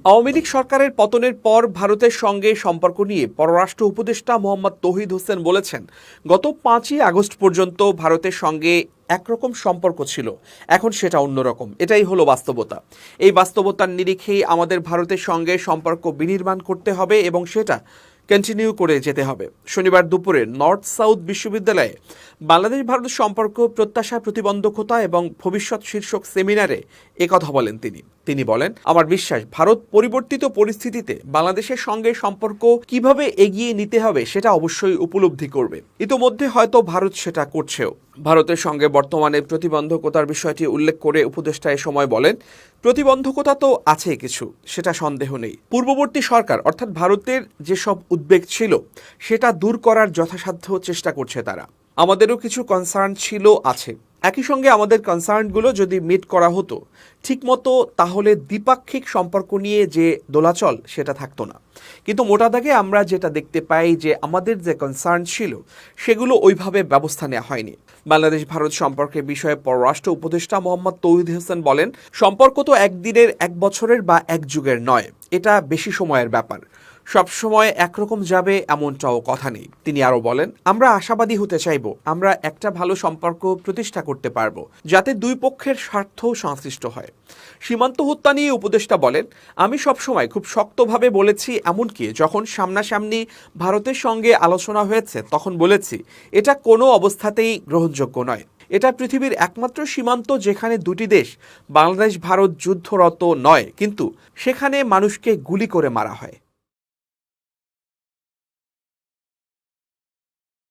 আওয়ামী লীগ সরকারের পতনের পর ভারতের সঙ্গে সম্পর্ক নিয়ে পররাষ্ট্র উপদেষ্টা মোহাম্মদ তৌহিদ হোসেন বলেছেন, গত 5ই আগস্ট পর্যন্ত ভারতের সঙ্গে একরকম সম্পর্ক ছিল, এখন সেটা অন্যরকম। এটাই হলো বাস্তবতা। এই বাস্তবতার নিরিখেই আমাদের ভারতের সঙ্গে সম্পর্ক বিনির্মাণ করতে হবে এবং সেটা কন্টিনিউ করে যেতে হবে। শনিবার দুপুরে নর্থ সাউথ বিশ্ববিদ্যালয়ে বাংলাদেশ ভারত সম্পর্ক প্রত্যাশা, প্রতিবন্ধকতা এবং ভবিষ্যৎ শীর্ষক সেমিনারে একথা বলেন তিনি বলেন, আমার বিশ্বাস ভারত পরিবর্তিত পরিস্থিতিতে বাংলাদেশের সঙ্গে সম্পর্ক কিভাবে এগিয়ে নিতে হবে সেটা অবশ্যই উপলব্ধি করবে। ইতোমধ্যে হয়তো ভারত সেটা করছেও। ভারতের সঙ্গে বর্তমানে প্রতিবন্ধকতার বিষয়টি উল্লেখ করে উপদেষ্টা এ সময় বলেন, প্রতিবন্ধকতা তো আছে কিছু, সেটা সন্দেহ নেই। পূর্ববর্তী সরকার অর্থাৎ ভারতের যেসব উদ্বেগ ছিল সেটা দূর করার যথাসাধ্য চেষ্টা করছে তারা। আমাদেরও কিছু কনসার্ন ছিল, আছে। একই সঙ্গে আমাদের কনসার্নগুলো যদি মিট করা হতো ঠিকমতো, তাহলে দ্বিপাক্ষিক সম্পর্ক নিয়ে যে দোলাচল সেটা থাকতো না। কিন্তু মোটা দাগে আমরা যেটা দেখতে পাই যে আমাদের যে কনসার্ন ছিল সেগুলো ওইভাবে ব্যবস্থা নেওয়া হয়নি। বাংলাদেশ ভারত সম্পর্কের বিষয়ে পররাষ্ট্র উপদেষ্টা মোহাম্মদ তৌহিদ হোসেন বলেন, সম্পর্ক তো একদিনের, এক বছরের বা এক যুগের নয়, এটা বেশি সময়ের ব্যাপার। সবসময় একরকম যাবে এমনটাও কথা নেই। তিনি আরও বলেন, আমরা আশাবাদী হতে চাইব, আমরা একটা ভালো সম্পর্ক প্রতিষ্ঠা করতে পারব যাতে দুই পক্ষের স্বার্থ সংশ্লিষ্ট হয়। সীমান্ত হত্যা নিয়ে উপদেষ্টা বলেন, আমি সবসময় খুব শক্তভাবে বলেছি, এমনকি যখন সামনাসামনি ভারতের সঙ্গে আলোচনা হয়েছে তখন বলেছি এটা কোনো অবস্থাতেই গ্রহণযোগ্য নয়। এটা পৃথিবীর একমাত্র সীমান্ত যেখানে দুটি দেশ, বাংলাদেশ ভারত, যুদ্ধরত নয়, কিন্তু সেখানে মানুষকে গুলি করে মারা হয়।